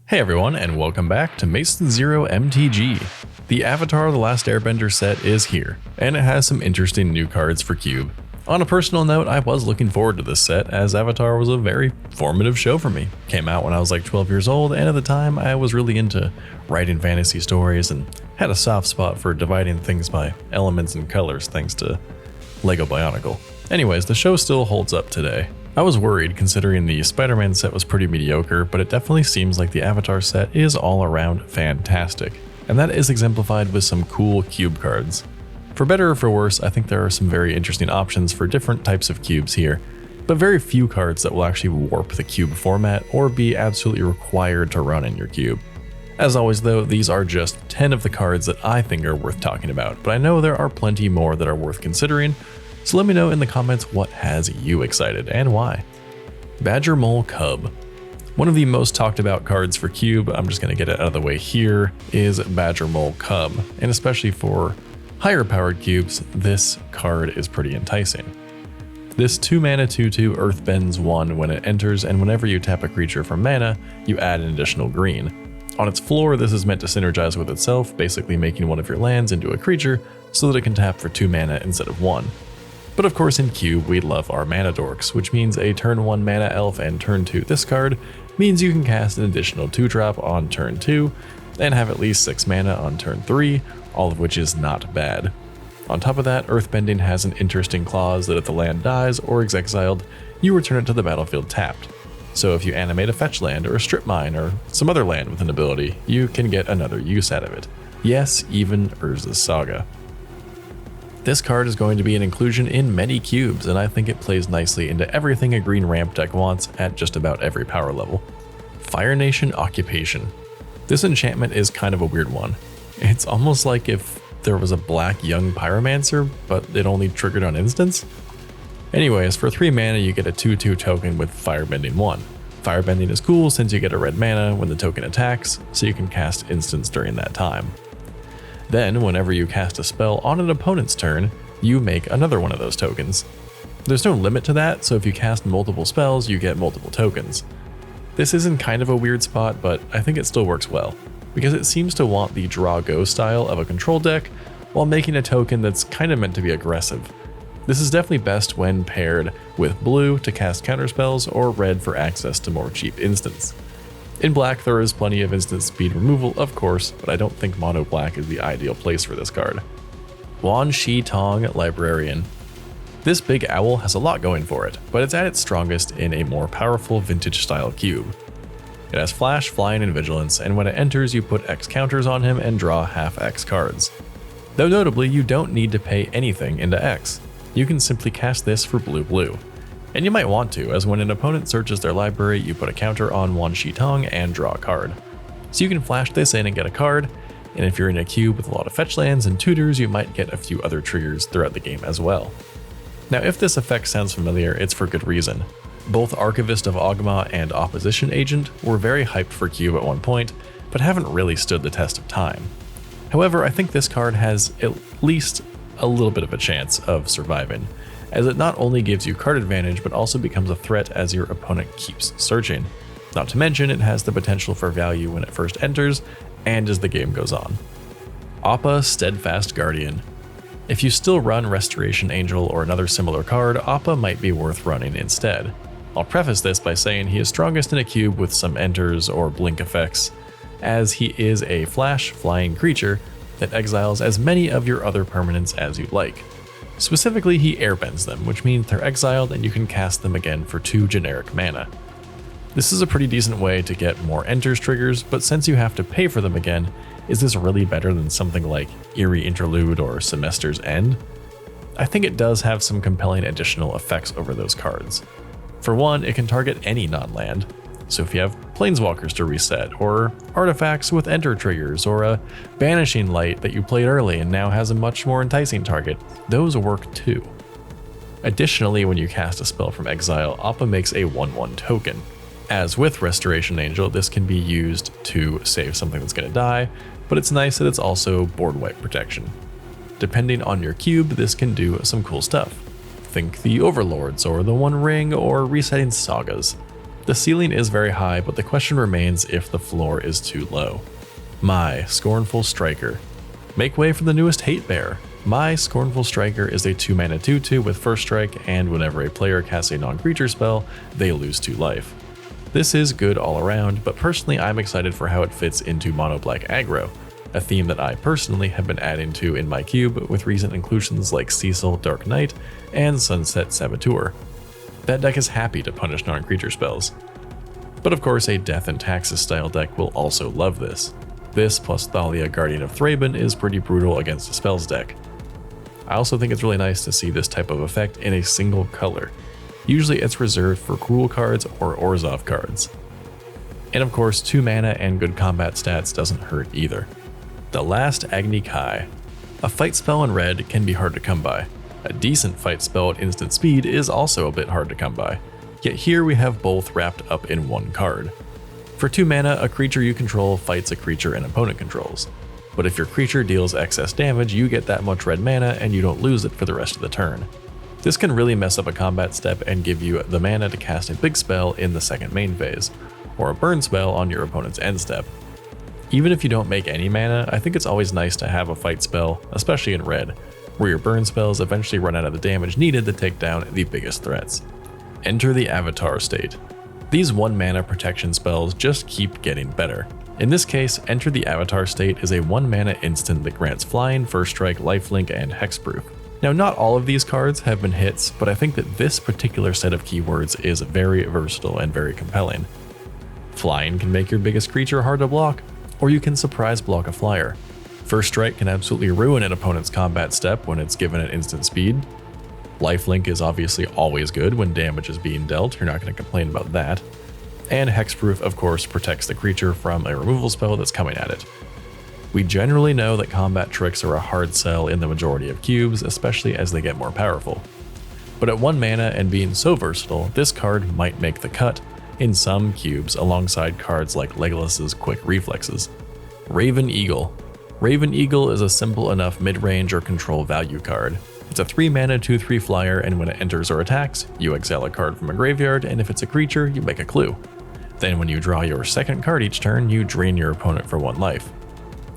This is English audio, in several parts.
Hey everyone, and welcome back to Masonzero MTG. The Avatar of the Last Airbender set is here, and it has some interesting new cards for Cube. On a personal note, I was looking forward to this set, as Avatar was a very formative show for me. Came out when I was like 12 years old, and at the time I was really into writing fantasy stories and had a soft spot for dividing things by elements and colors thanks to Lego Bionicle. Anyways, the show still holds up today. I was worried considering the Spider-Man set was pretty mediocre, but it definitely seems like the Avatar set is all around fantastic. And that is exemplified with some cool cube cards. For better or for worse, I think there are some very interesting options for different types of cubes here, but very few cards that will actually warp the cube format or be absolutely required to run in your cube. As always though, these are just 10 of the cards that I think are worth talking about, but I know there are plenty more that are worth considering. So let me know in the comments what has you excited and why. Badger Mole Cub. One of the most talked about cards for Cube, I'm just going to get it out of the way here, is Badger Mole Cub. And especially for higher powered cubes, this card is pretty enticing. This 2 mana 2/2 earthbends 1 when it enters, and whenever you tap a creature for mana, you add an additional green. On its floor, this is meant to synergize with itself, basically making one of your lands into a creature so that it can tap for 2 mana instead of 1. But of course in Cube we love our mana dorks, which means a turn 1 mana elf and turn 2 discard means you can cast an additional 2-drop on turn 2 and have at least 6 mana on turn 3, all of which is not bad. On top of that, Earthbending has an interesting clause that if the land dies or is exiled, you return it to the battlefield tapped. So if you animate a fetch land or a strip mine or some other land with an ability, you can get another use out of it. Yes, even Urza's Saga. This card is going to be an inclusion in many cubes, and I think it plays nicely into everything a green ramp deck wants at just about every power level. Fire Nation Occupation. This enchantment is kind of a weird one. It's almost like if there was a black young pyromancer, but it only triggered on instants. Anyways, for 3 mana you get a 2/2 token with Firebending 1. Firebending is cool since you get a red mana when the token attacks, so you can cast instants during that time. Then, whenever you cast a spell on an opponent's turn, you make another one of those tokens. There's no limit to that, so if you cast multiple spells, you get multiple tokens. This is in kind of a weird spot, but I think it still works well, because it seems to want the draw-go style of a control deck, while making a token that's kind of meant to be aggressive. This is definitely best when paired with blue to cast counterspells or red for access to more cheap instants. In black, there is plenty of instant speed removal, of course, but I don't think mono black is the ideal place for this card. Wan Shi Tong, Librarian. This big owl has a lot going for it, but it's at its strongest in a more powerful vintage style cube. It has flash, flying, and vigilance, and when it enters you put X counters on him and draw half X cards. Though notably, you don't need to pay anything into X. You can simply cast this for blue. And you might want to, as when an opponent searches their library, you put a counter on Wan Shi Tong and draw a card. So you can flash this in and get a card, and if you're in a cube with a lot of fetch lands and tutors, you might get a few other triggers throughout the game as well. Now if this effect sounds familiar, it's for good reason. Both Archivist of Ogma and Opposition Agent were very hyped for Cube at one point, but haven't really stood the test of time. However, I think this card has at least a little bit of a chance of surviving, as it not only gives you card advantage, but also becomes a threat as your opponent keeps searching. Not to mention, it has the potential for value when it first enters, and as the game goes on. Appa, Steadfast Guardian. If you still run Restoration Angel or another similar card, Appa might be worth running instead. I'll preface this by saying he is strongest in a cube with some enters or blink effects, as he is a flash, flying creature that exiles as many of your other permanents as you'd like. Specifically, he airbends them, which means they're exiled and you can cast them again for 2 generic mana. This is a pretty decent way to get more enters triggers, but since you have to pay for them again, is this really better than something like Eerie Interlude or Semester's End? I think it does have some compelling additional effects over those cards. For one, it can target any non-land, so if you have Planeswalkers to reset, or artifacts with enter triggers, or a Banishing Light that you played early and now has a much more enticing target, those work too. Additionally, when you cast a spell from exile, Appa makes a 1/1 token. As with Restoration Angel, this can be used to save something that's going to die, but it's nice that it's also board wipe protection. Depending on your cube, this can do some cool stuff. Think the Overlords, or the One Ring, or resetting Sagas. The ceiling is very high, but the question remains if the floor is too low. My Scornful Striker. Make way for the newest hate bear. My Scornful Striker is a 2-mana 2/2 with first strike, and whenever a player casts a non-creature spell, they lose 2 life. This is good all around, but personally I'm excited for how it fits into mono black aggro, a theme that I personally have been adding to in my cube with recent inclusions like Cecil Dark Knight and Sunset Saboteur. That deck is happy to punish non-creature spells. But of course a Death and Taxes style deck will also love this. This plus Thalia Guardian of Thraben is pretty brutal against a spells deck. I also think it's really nice to see this type of effect in a single color. Usually it's reserved for Cruel cards or Orzhov cards. And of course 2 mana and good combat stats doesn't hurt either. The Last Agni Kai. A fight spell in red can be hard to come by. A decent fight spell at instant speed is also a bit hard to come by, yet here we have both wrapped up in one card. For 2 mana, a creature you control fights a creature an opponent controls, but if your creature deals excess damage, you get that much red mana and you don't lose it for the rest of the turn. This can really mess up a combat step and give you the mana to cast a big spell in the second main phase, or a burn spell on your opponent's end step. Even if you don't make any mana, I think it's always nice to have a fight spell, especially in red, where your burn spells eventually run out of the damage needed to take down the biggest threats. Enter the Avatar state. These 1 mana protection spells just keep getting better. In this case, Enter the Avatar state is a 1 mana instant that grants flying, first strike, lifelink, and hexproof. Now not all of these cards have been hits, but I think that this particular set of keywords is very versatile and very compelling. Flying can make your biggest creature hard to block, or you can surprise block a flyer. First strike can absolutely ruin an opponent's combat step when it's given at instant speed. Lifelink is obviously always good when damage is being dealt, you're not going to complain about that. And hexproof of course protects the creature from a removal spell that's coming at it. We generally know that combat tricks are a hard sell in the majority of cubes, especially as they get more powerful. But at 1 mana and being so versatile, this card might make the cut in some cubes alongside cards like Legolas's Quick Reflexes. Raven Eagle. Raven Eagle is a simple enough mid-range or control value card. It's a 3 mana 2/3 flyer, and when it enters or attacks, you exile a card from a graveyard, and if it's a creature, you make a clue. Then when you draw your second card each turn, you drain your opponent for 1 life.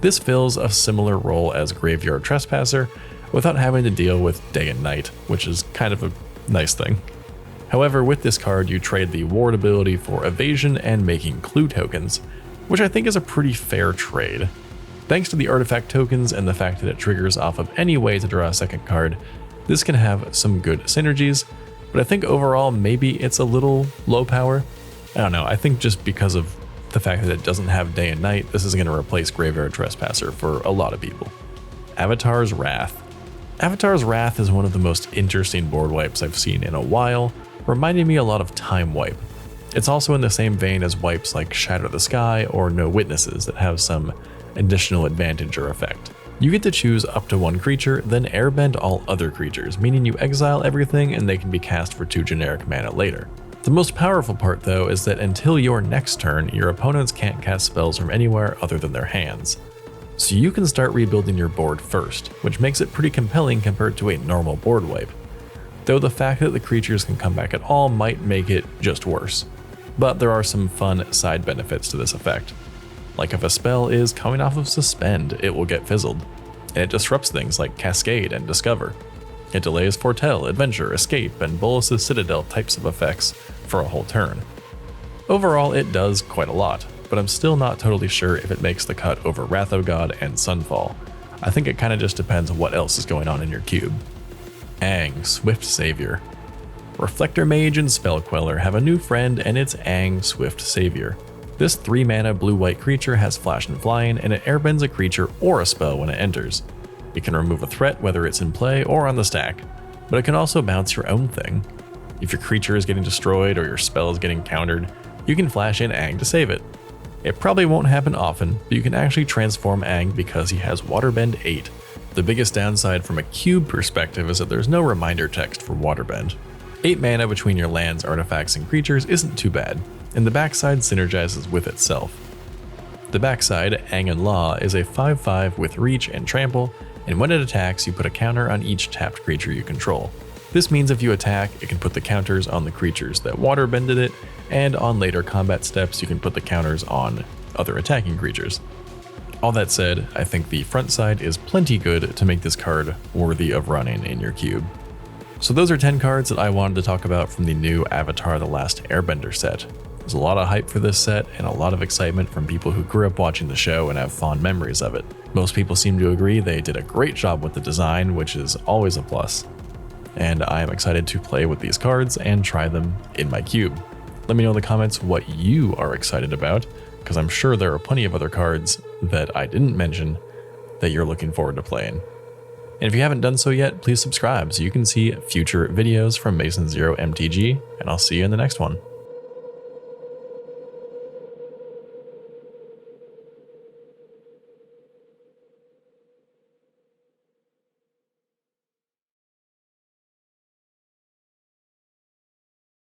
This fills a similar role as Graveyard Trespasser without having to deal with day and night, which is kind of a nice thing. However, with this card, you trade the ward ability for evasion and making clue tokens, which I think is a pretty fair trade. Thanks to the artifact tokens and the fact that it triggers off of any way to draw a second card, this can have some good synergies, but I think overall maybe it's a little low power. I don't know, I think just because of the fact that it doesn't have day and night, this is going to replace Graveyard Trespasser for a lot of people. Avatar's Wrath. Avatar's Wrath is one of the most interesting board wipes I've seen in a while, reminding me a lot of Time Wipe. It's also in the same vein as wipes like Shatter the Sky or No Witnesses that have some additional advantage or effect. You get to choose up to 1 creature, then airbend all other creatures, meaning you exile everything and they can be cast for 2 generic mana later. The most powerful part though is that until your next turn, your opponents can't cast spells from anywhere other than their hands. So you can start rebuilding your board first, which makes it pretty compelling compared to a normal board wipe. Though the fact that the creatures can come back at all might make it just worse. But there are some fun side benefits to this effect. Like if a spell is coming off of Suspend, it will get fizzled, and it disrupts things like Cascade and Discover. It delays Foretell, Adventure, Escape, and Bolas's Citadel types of effects for a whole turn. Overall, it does quite a lot, but I'm still not totally sure if it makes the cut over Wrath of God and Sunfall. I think it kinda just depends on what else is going on in your cube. Aang, Swift Savior. Reflector Mage and Spell Queller have a new friend, and it's Aang, Swift Savior. This 3 mana blue-white creature has flash and flying, and it airbends a creature or a spell when it enters. It can remove a threat whether it's in play or on the stack, but it can also bounce your own thing. If your creature is getting destroyed or your spell is getting countered, you can flash in Aang to save it. It probably won't happen often, but you can actually transform Aang because he has Waterbend 8. The biggest downside from a cube perspective is that there's no reminder text for Waterbend. 8 mana between your lands, artifacts, and creatures isn't too bad, and the backside synergizes with itself. The backside, Aang and Law, is a 5/5 with reach and trample, and when it attacks, you put a counter on each tapped creature you control. This means if you attack, it can put the counters on the creatures that waterbended it, and on later combat steps you can put the counters on other attacking creatures. All that said, I think the front side is plenty good to make this card worthy of running in your cube. So those are 10 cards that I wanted to talk about from the new Avatar: The Last Airbender set. There's a lot of hype for this set and a lot of excitement from people who grew up watching the show and have fond memories of it. Most people seem to agree they did a great job with the design, which is always a plus. And I am excited to play with these cards and try them in my cube. Let me know in the comments what you are excited about, because I'm sure there are plenty of other cards that I didn't mention that you're looking forward to playing. And if you haven't done so yet, please subscribe so you can see future videos from Masonzero MTG, and I'll see you in the next one.